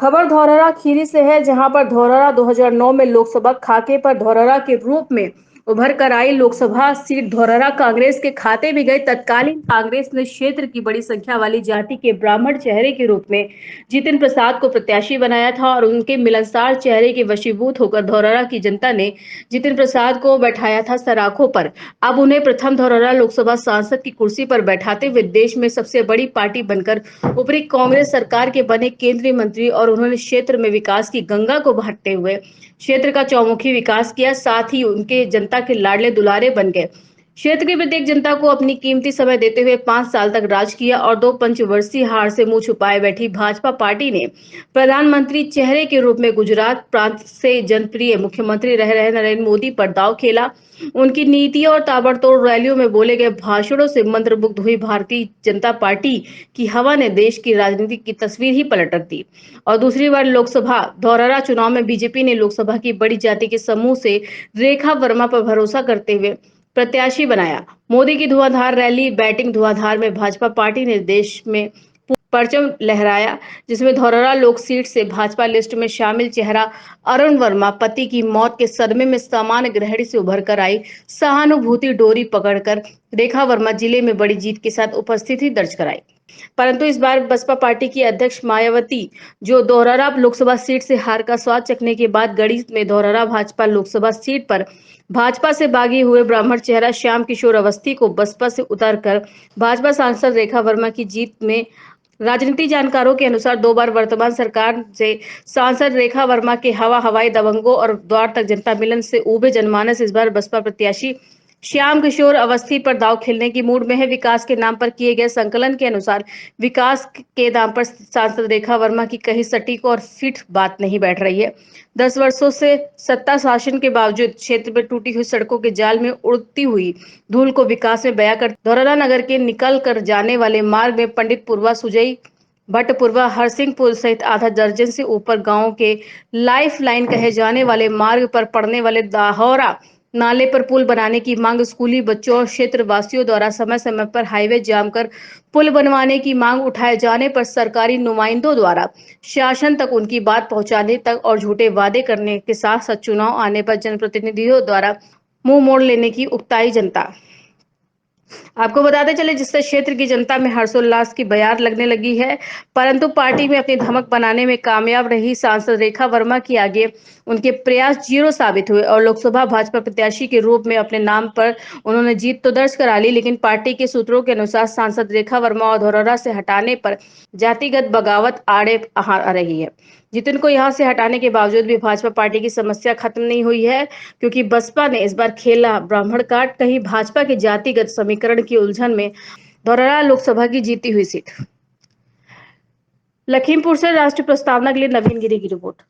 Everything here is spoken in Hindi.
खबर धौरहरा खीरी से है, जहां पर धौरहरा 2009 में लोकसभा खाके पर धौरहरा के रूप में उभर कर आई लोकसभा सीट धौरहरा कांग्रेस के खाते में गई। तत्कालीन कांग्रेस ने क्षेत्र की बड़ी संख्या वाली जाति के ब्राह्मण चेहरे के रूप में जितिन प्रसाद को प्रत्याशी बनाया था और उनके मिलनसार चेहरे के वशीभूत होकर धौरहरा की जनता ने जितिन प्रसाद को बैठाया था सराखों पर। अब उन्हें प्रथम धौरहरा लोकसभा सांसद की कुर्सी पर बैठाते हुए देश में सबसे बड़ी पार्टी बनकर उभरी कांग्रेस सरकार के बने केंद्रीय मंत्री और उन्होंने क्षेत्र में विकास की गंगा को बहाते हुए क्षेत्र का चौमुखी विकास किया। साथ ही उनके जनता के लाडले दुलारे बन गए। क्षेत्र की प्रत्येक जनता को अपनी कीमती समय देते हुए 5 साल तक राज किया और 2 पंचवर्षीय हार से मुंह छुपाए बैठी भाजपा पार्टी ने प्रधानमंत्री चेहरे के रूप में गुजरात प्रांत से जनप्रिय मुख्यमंत्री रह रहे नरेंद्र मोदी पर दांव खेला। उनकी नीतियों और ताबड़तोड़ रैलियों में बोले गए भाषणों से मंत्रमुग्ध हुई भारतीय जनता पार्टी की हवा ने देश की राजनीति की तस्वीर ही पलट रख दी और दूसरी बार लोकसभा धौरहरा चुनाव में बीजेपी ने लोकसभा की बड़ी जाति के समूह से रेखा वर्मा पर भरोसा करते हुए प्रत्याशी बनाया। मोदी की धुआंधार रैली बैटिंग धुआंधार में भाजपा पार्टी ने देश में परचम लहराया, जिसमें धौरहरा लोक सीट से भाजपा लिस्ट में शामिल चेहरा अरुण वर्मा पति की मौत के सदमे में सामान्य गृहिणी से उभर कर आई। सहानुभूति डोरी पकड़कर रेखा वर्मा जिले में बड़ी जीत के साथ उपस्थिति दर्ज कराई। परंतु इस बार बसपा पार्टी की अध्यक्ष मायावती जो धौरहरा लोकसभा सीट से हार का स्वाद चखने के बाद गढ़ी में धौरहरा भाजपा लोकसभा सीट पर भाजपा से बागी हुए ब्राह्मण चेहरा श्याम किशोर अवस्थी को बसपा से उतारकर भाजपा सांसद रेखा वर्मा की जीत में राजनीति जानकारों के अनुसार 2 बार वर्तमान सरकार से सांसद रेखा वर्मा के हवाई दबंगों और द्वार तक जनता मिलन से उबे जनमानस इस बार बसपा प्रत्याशी श्याम किशोर अवस्थी पर दांव खेलने की मूड में है। विकास के नाम पर किए गए संकलन के अनुसार विकास के नाम पर सांसद रेखा वर्मा की कहीं सटीक और फिट बात नहीं बैठ रही है। 10 वर्षों से सत्ता शासन के बावजूद क्षेत्र में टूटी हुई सड़कों के जाल में उड़ती हुई धूल को विकास में बयां कर धौरहरा नगर के निकल कर जाने वाले मार्ग में पंडितपुरवा सुजई भट्टपुरवा हरसिंहपुर सहित आधा दर्जन से ऊपर गांवों के लाइफ लाइन कहे जाने वाले मार्ग पर पड़ने वाले दाहौरा नाले पर पुल बनाने की मांग, स्कूली बच्चों और क्षेत्र वासियों द्वारा समय समय पर हाईवे जाम कर पुल बनवाने की मांग उठाए जाने पर सरकारी नुमाइंदों द्वारा शासन तक उनकी बात पहुंचाने तक और झूठे वादे करने के साथ साथ चुनाव आने पर जनप्रतिनिधियों द्वारा मुंह मोड़ लेने की उकताई जनता। आपको बताते चले जिससे क्षेत्र की जनता में हर्षोल्लास की बयार लगने लगी है। परंतु पार्टी में अपनी धमक बनाने में कामयाब रही सांसद रेखा वर्मा की आगे उनके प्रयास जीरो साबित हुए और लोकसभा भाजपा प्रत्याशी के रूप में अपने नाम पर उन्होंने जीत तो दर्ज करा ली, लेकिन पार्टी के सूत्रों के अनुसार सांसद रेखा वर्मा और धौरहरा से हटाने पर जातिगत बगावत आड़े आ रही है। जितिन को यहां से हटाने के बावजूद भी भाजपा पार्टी की समस्या खत्म नहीं हुई है, क्योंकि बसपा ने इस बार खेला ब्राह्मण काट। कहीं भाजपा के जातिगत समीकरण की उलझन में धौरहरा लोकसभा की जीती हुई सीट। लखीमपुर से राष्ट्रीय प्रस्तावना के लिए नवीन गिरी की रिपोर्ट।